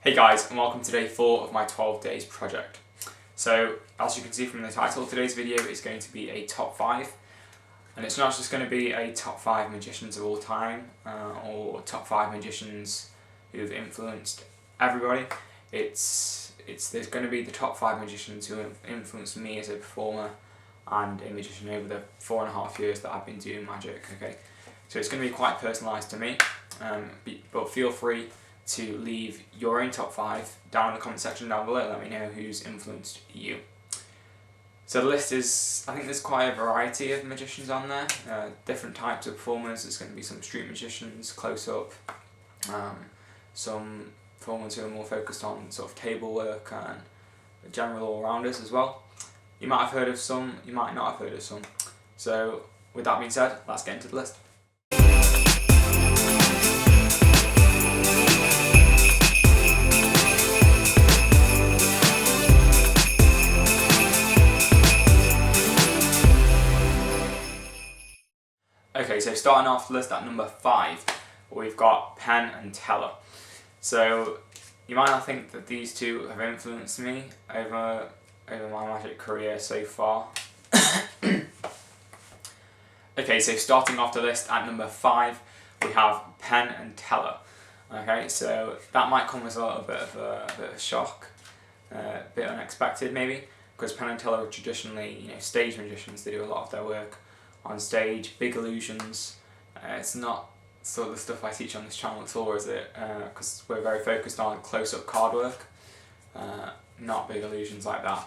Hey guys, and welcome to day 4 of my 12 days project. So, as you can see from the title, today's video is going to be a top 5. And it's not just going to be a top 5 magicians of all time, or top 5 magicians who've influenced everybody. There's going to be the top 5 magicians who have influenced me as a performer and a magician over the 4.5 years that I've been doing magic, okay? So it's going to be quite personalised to me, but feel free to leave your own top 5 down in the comment section down below. Let me know who's influenced you. So the list is, I think there's quite a variety of magicians on there, different types of performers. There's going to be some street magicians, close-up, some performers who are more focused on sort of table work and general all-rounders as well. You might have heard of some, you might not have heard of some. So with that being said, let's get into the list. Okay, so starting off the list at number 5, we've got Penn and Teller. So you might not think that these two have influenced me over my magic career so far. Okay, so starting off the list at number 5, we have Penn and Teller. Okay, so that might come as a little bit of a shock, a bit unexpected maybe, because Penn and Teller are traditionally, stage magicians. They do a lot of their work on stage, big illusions. It's not sort of the stuff I teach on this channel at all, is it? Because we're very focused on close-up card work, not big illusions like that.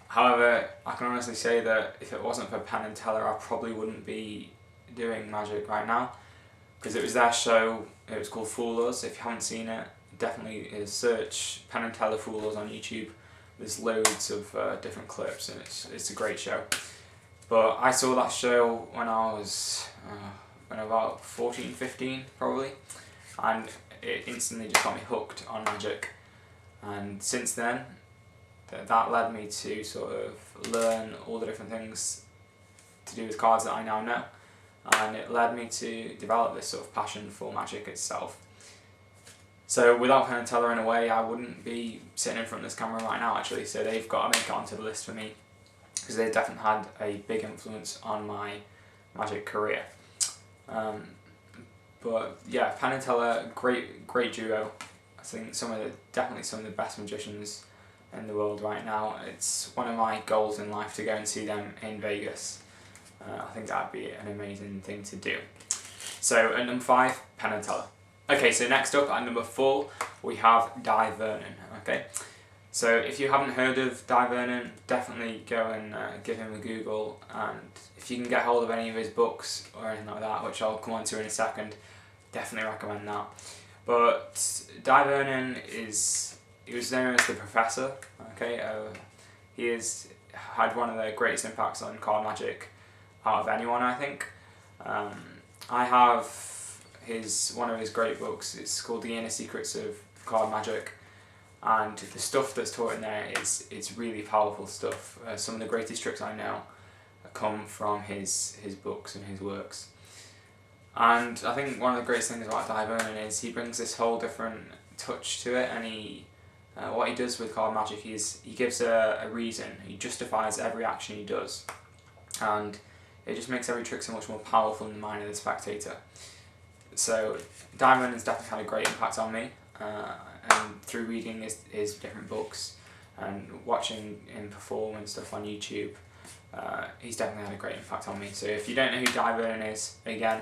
However, I can honestly say that if it wasn't for Penn and Teller, I probably wouldn't be doing magic right now, because it was their show. It was called Fool Us. If you haven't seen it, definitely search Penn and Teller Fool Us on YouTube. There's loads of different clips, and it's a great show. But I saw that show when I was about 14, 15 probably, and it instantly just got me hooked on magic. And since then, that led me to sort of learn all the different things to do with cards that I now know, and it led me to develop this sort of passion for magic itself. So without Penn and Teller, in a way, I wouldn't be sitting in front of this camera right now actually, so they've got to make it onto the list for me, because they definitely had a big influence on my magic career. But yeah, Penn and Teller, great duo. I think definitely some of the best magicians in the world right now. It's one of my goals in life to go and see them in Vegas. I think that'd be an amazing thing to do. So at number 5, Penn and Teller. Okay, so next up at number 4, we have Dai Vernon. Okay. So if you haven't heard of Dai Vernon, definitely go and give him a Google, and if you can get hold of any of his books or anything like that, which I'll come on to in a second, definitely recommend that. But Dai Vernon he was known as the Professor, okay? He has had one of the greatest impacts on card magic out of anyone, I think. I have one of his great books. It's called The Inner Secrets of Card Magic. And the stuff that's taught in there it's really powerful stuff. Some of the greatest tricks I know come from his books and his works. And I think one of the greatest things about Dai Vernon is he brings this whole different touch to it, and what he does with card magic is he gives a reason. He justifies every action he does, and it just makes every trick so much more powerful in the mind of the spectator. So Dai Vernon's definitely had a great impact on me. And through reading his different books and watching him perform and stuff on YouTube, he's definitely had a great impact on me. So if you don't know who Dai Vernon is, again,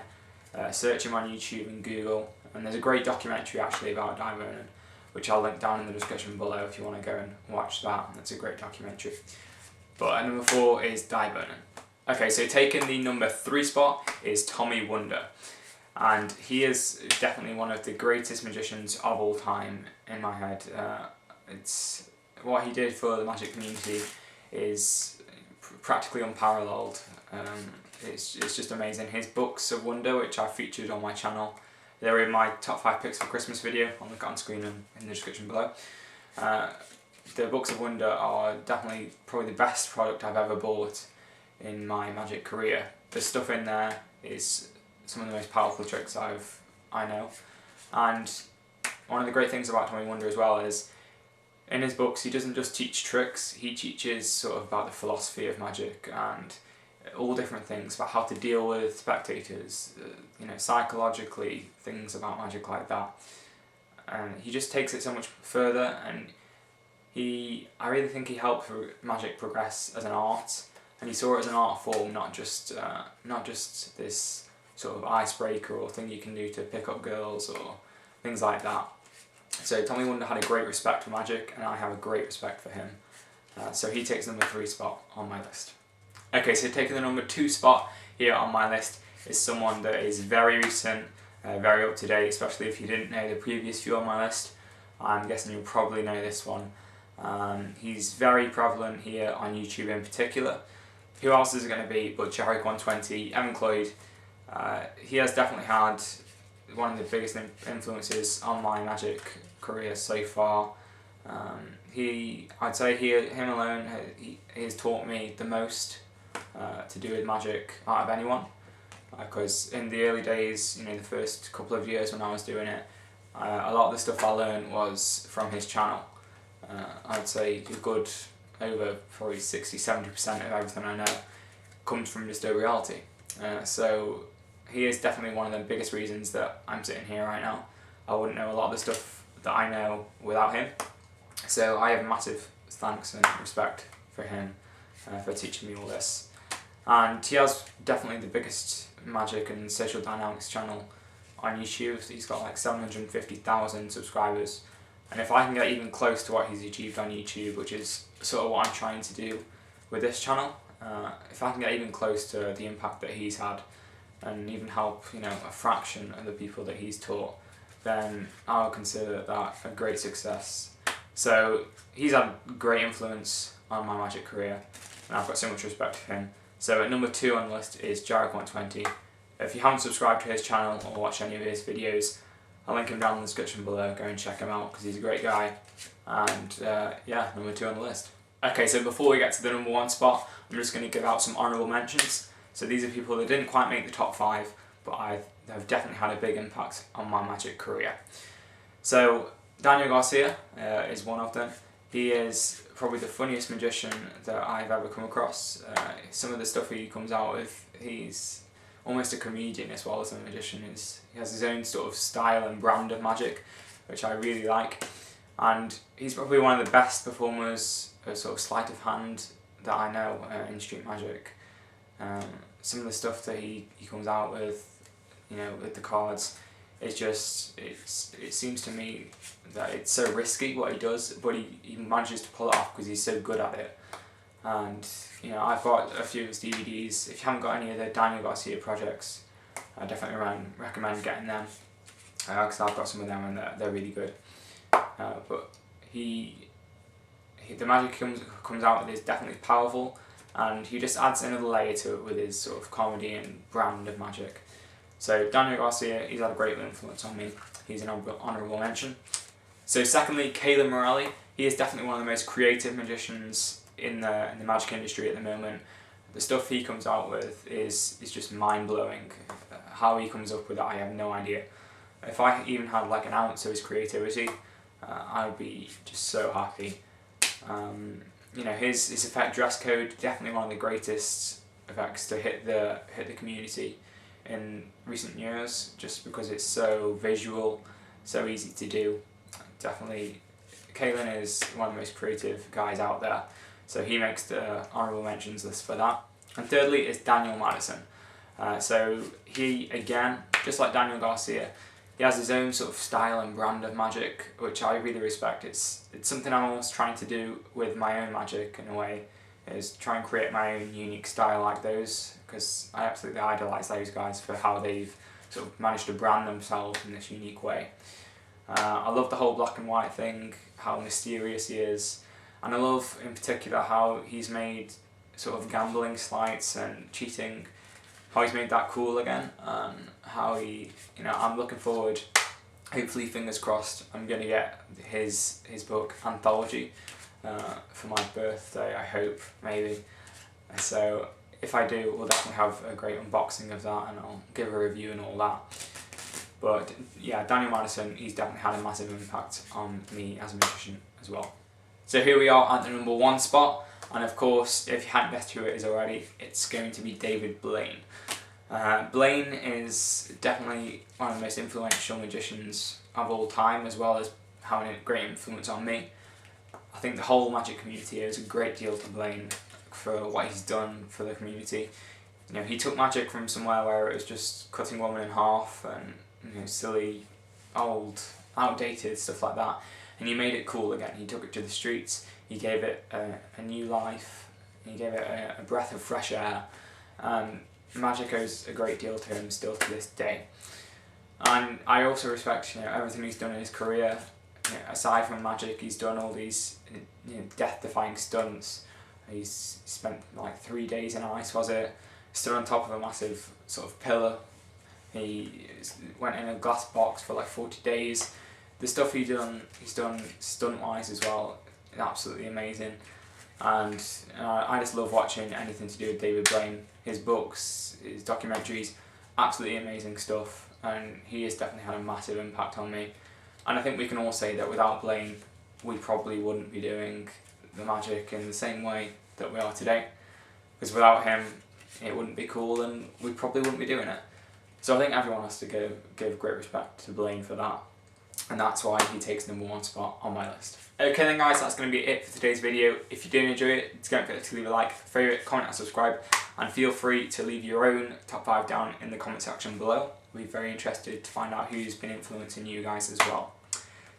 search him on YouTube and Google. And there's a great documentary actually about Dai Vernon, which I'll link down in the description below if you want to go and watch that. That's a great documentary. But at number 4 is Dai Vernon. Okay, so taking the number 3 spot is Tommy Wonder. And he is definitely one of the greatest magicians of all time in my head. It's what he did for the magic community is practically unparalleled. It's just amazing. His books of wonder, which I've featured on my channel, they're in my top 5 picks for Christmas video. I'll link it on screen and in the description below. The books of wonder are definitely probably the best product I've ever bought in my magic career. The stuff in there is some of the most powerful tricks I know, and one of the great things about Tommy Wonder as well is in his books he doesn't just teach tricks, he teaches sort of about the philosophy of magic and all different things about how to deal with spectators, psychologically, things about magic like that. And he just takes it so much further, and I really think he helped magic progress as an art, and he saw it as an art form, not just this sort of icebreaker or thing you can do to pick up girls or things like that. So Tommy Wonder had a great respect for magic, and I have a great respect for him. So he takes the number 3 spot on my list. Okay, so taking the number 2 spot here on my list is someone that is very recent, very up to date, especially if you didn't know the previous few on my list. I'm guessing you'll probably know this one. He's very prevalent here on YouTube in particular. Who else is it going to be but Jarek120, Evan Cloyd. He has definitely had one of the biggest influences on my magic career so far. I'd say him alone, he has taught me the most to do with magic out of anyone. Because in the early days, the first couple of years when I was doing it, a lot of the stuff I learned was from his channel. I'd say a good over probably 60-70% of everything I know comes from Just Do Reality. So he is definitely one of the biggest reasons that I'm sitting here right now. I wouldn't know a lot of the stuff that I know without him. So I have massive thanks and respect for him for teaching me all this. And he has definitely the biggest magic and social dynamics channel on YouTube. He's got like 750,000 subscribers. And if I can get even close to what he's achieved on YouTube, which is sort of what I'm trying to do with this channel, if I can get even close to the impact that he's had and even help a fraction of the people that he's taught, then I'll consider that a great success. So he's had great influence on my magic career, and I've got so much respect for him. So at number 2 on the list is Jarek120. If you haven't subscribed to his channel or watched any of his videos, I'll link him down in the description below. Go and check him out because he's a great guy. And yeah, number 2 on the list. Okay, so before we get to the number 1 spot, I'm just going to give out some honourable mentions. So these are people that didn't quite make the top 5, but have definitely had a big impact on my magic career. So Daniel Garcia is one of them. He is probably the funniest magician that I've ever come across. Some of the stuff he comes out with, he's almost a comedian as well as a magician. He has his own sort of style and brand of magic, which I really like. And he's probably one of the best performers of sort of sleight of hand that I know in street magic. Some of the stuff that he comes out with, with the cards, it seems to me that it's so risky what he does, but he manages to pull it off because he's so good at it. And I've got a few of his DVDs. If you haven't got any of the Daniel Garcia projects, I definitely recommend getting them because I've got some of them and they're really good. But the magic he comes out with is definitely powerful, and he just adds another layer to it with his sort of comedy and brand of magic. So Daniel Garcia, he's had a great influence on me. He's an honourable mention. So secondly, Caleb Morelli. He is definitely one of the most creative magicians in the magic industry at the moment. The stuff he comes out with is just mind-blowing. How he comes up with it, I have no idea. If I even had like an ounce of his creativity, I would be just so happy. His effect dress code, definitely one of the greatest effects to hit the community in recent years, just because it's so visual, so easy to do. Definitely, Kalen is one of the most creative guys out there, so he makes the honourable mentions list for that. And thirdly is Daniel Madison. So he, again, just like Daniel Garcia, he has his own sort of style and brand of magic, which I really respect. It's something I'm almost trying to do with my own magic in a way, is try and create my own unique style like those, because I absolutely idolise those guys for how they've sort of managed to brand themselves in this unique way. I love the whole black and white thing, how mysterious he is, and I love in particular how he's made sort of gambling sleights and cheating, how he's made that cool again, and how he, I'm looking forward, hopefully fingers crossed, I'm going to get his book Anthology for my birthday, I hope, maybe. So if I do, we'll definitely have a great unboxing of that and I'll give a review and all that. But yeah, Daniel Madison, he's definitely had a massive impact on me as a magician as well. So here we are at the number 1 spot, and of course, if you hadn't guessed who it is already, it's going to be David Blaine. Blaine is definitely one of the most influential magicians of all time, as well as having a great influence on me. I think the whole magic community owes a great deal to Blaine for what he's done for the community. You know, he took magic from somewhere where it was just cutting a woman in half and, you know, silly, old, outdated stuff like that, and he made it cool again. He took it to the streets, he gave it a new life, he gave it a breath of fresh air, and magic owes a great deal to him still to this day. And I also respect, you know, everything he's done in his career. You know, aside from magic, he's done all these, you know, death-defying stunts. He's spent like 3 days in ice, was it? Stood on top of a massive sort of pillar. He went in a glass box for like 40 days. The stuff he's done stunt-wise as well, absolutely amazing. And I just love watching anything to do with David Blaine. His books, his documentaries, absolutely amazing stuff. And he has definitely had a massive impact on me. And I think we can all say that without Blaine, we probably wouldn't be doing the magic in the same way that we are today. Because without him, it wouldn't be cool and we probably wouldn't be doing it. So I think everyone has to give great respect to Blaine for that. And that's why he takes number 1 spot on my list. Okay then guys, that's going to be it for today's video. If you did enjoy it, don't forget to leave a like, favourite, comment and subscribe. And feel free to leave your own top 5 down in the comment section below. We'll be very interested to find out who's been influencing you guys as well.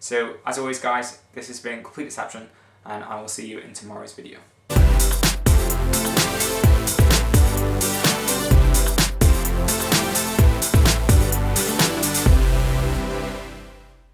So as always guys, this has been Complete Deception, and I will see you in tomorrow's video.